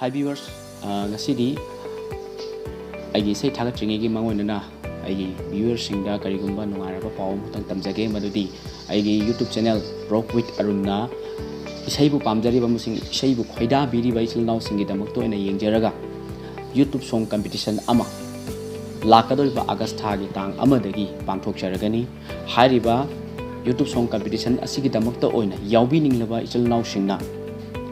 Hi viewers, ngasidi aigi sei thagatriŋi gi mangoinana aigi viewers singda karigumba nungaraba pawum tang tamjage madudi aigi YouTube channel Rock with Arunna isaibu pamjariba musing isaibu khoida biriba ichilnaw singi damakto ena yengjaraga YouTube song competition ama lakadoriba August thagi tang amadagi pangthokcharagani hairiba YouTube song competition asigi damakto oina yawbininglaba ichilnaw singna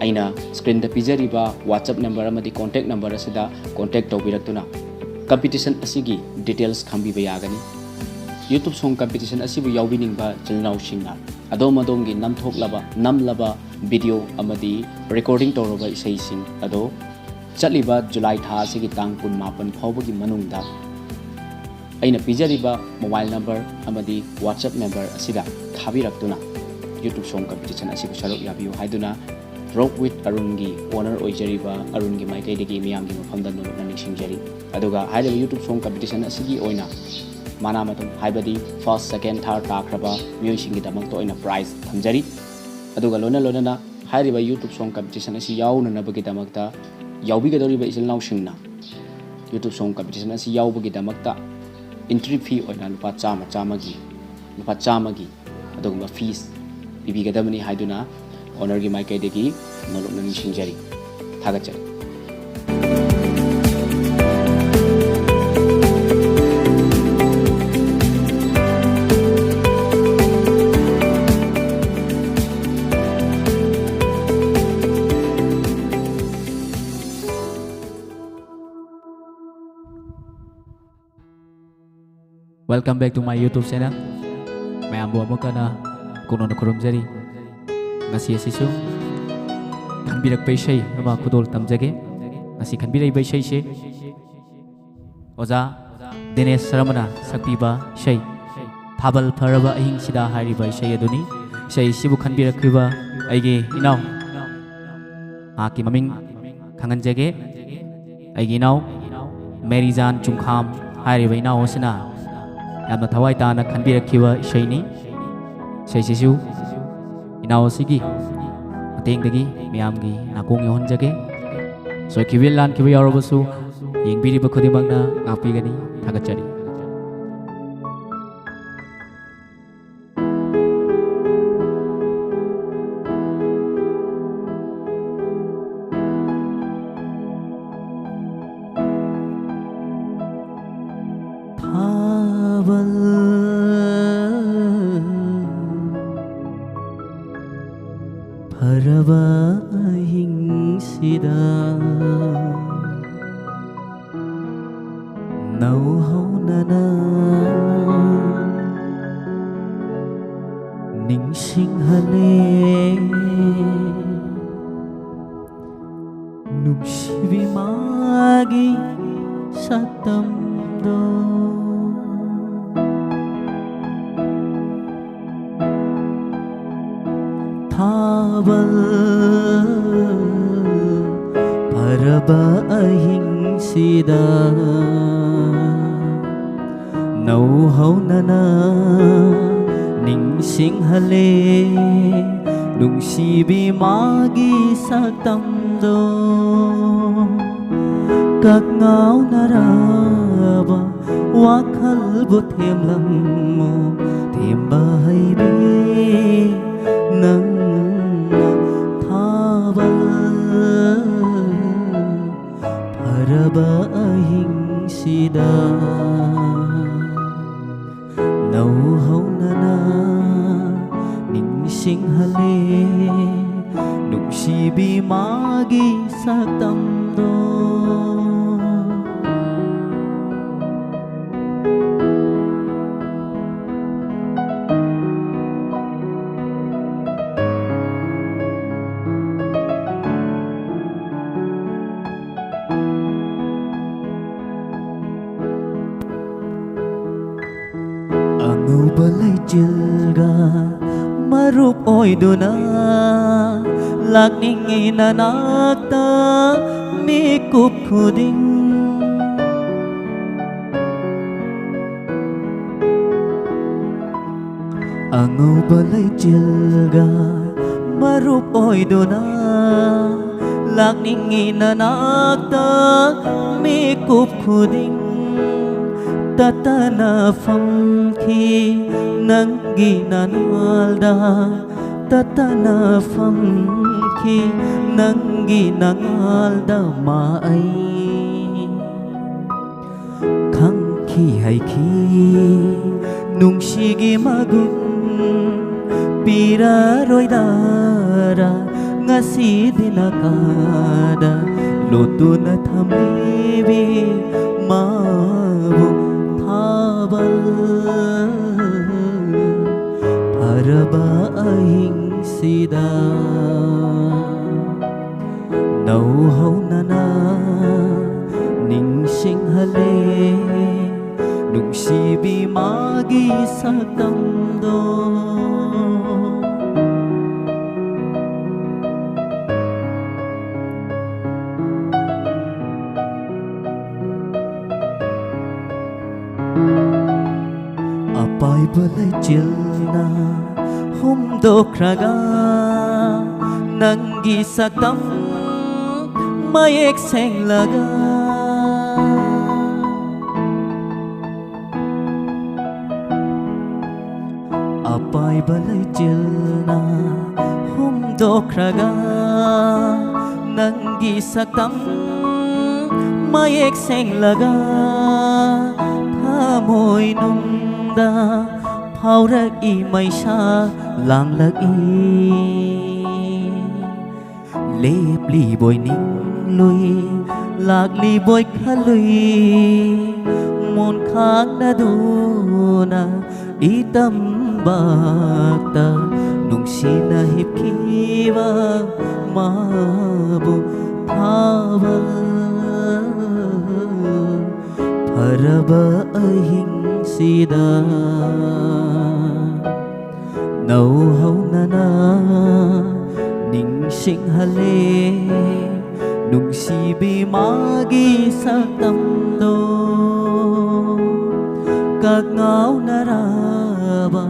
aina screen da pijariba WhatsApp number amadi contact number asida contact tawbiraktuna competition asigi details khambiba yagani YouTube song competition asibu yawbiningba chilnaw singna adomadongi namlaba video amadi recording tawraba isai sing ado chaliba July tha asigi tang 18 phawbagi manungda aina pijariba mobile number amadi WhatsApp number asida thabiraktuna YouTube song competition asibu sarok yabiyo haiduna Rock with Arungi owner oijariba Arungi maikaidagi miyamgi mafamda nolokna ningsingjari aduga hairiba YouTube song competition asigi oina mana matum haibadi first second third takraba miyoi damakto oina prize thamjari aduga lona hairiba YouTube song competition asi yaunanabagi damakta yawbigadoriba isilnaw singna YouTube song competition asi yawbagi damakta entry fee oina lupa chama gi aduga fees bibigadamani haiduna honor gi maikaidagi nolokna ningsingjari thagachari Welcome back to my YouTube channel. Mayam bu amuka na kuno na kurumjari. Ngasi asisu khanbirak pai shai ama kudol tamjage. Ngasi khanbirai bai shai she Oza Dinesh Saramana sakpiba shai Thabal Pharaba ahing sida hairiba shai aduni shai sibu khanbirak kriba aige inaw aki maming khanganjage aige inaw Maryjan Chungkham hairiba inaw osina yamna thawai tana khanbirakhiba ishaini saisisu inaw sigi atengdagi miyamgi nakong yonjage soikibil lan kibi yarabasu yengbiriba khudimangna ngapigani thagachari Pharaba hingsida nauhaunana ningsinghale nungsibi magi satamdo Thabal Pharaba ahingsida nauhaunana ningsinghale nungsibi magi satamdo kakngau naraba wakhalbu themlammo themba haibe nang Thabal Pharaba ahingsida nauhaunana ningsinghale nungsibi magi satamdo Balay jilga marup oiduna lakning inanakta mikup khuding angau balay jilga marup oiduna lakningi nanakta mikup khuding tatana famki nangi nanalda tatana famki nangi nangalda mai khangki haiki nungshigi magun pira roidara ngasi dinakada lutuna thamlibi mabu thabal haraba ahing sida nau hau nana ning sing hale nungsibi magi saktamdo apai balai chilna humdo kraga nangi saktam mayek seng laga apai balai chilna humdo kraga nangi saktam mayek seng laga thamoi nungda phaurak i maisa langlag i lepli boy ning lui lagli boy khalui mon khang na duna itam bakta nungsina hipkiwa mabu thawal haraba ahing sida nau hau nana ning sing hale nungsibi magi saktamdo kagngau naraba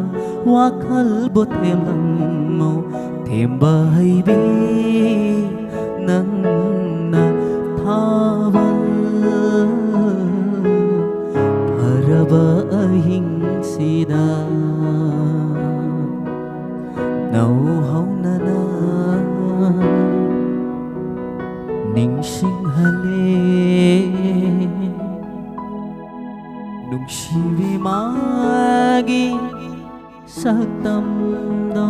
wakhal bo them lammo them bahaibi nang na thawal haraba ahing sida nau hau nana ning sing hale nungsibi magi saktamdo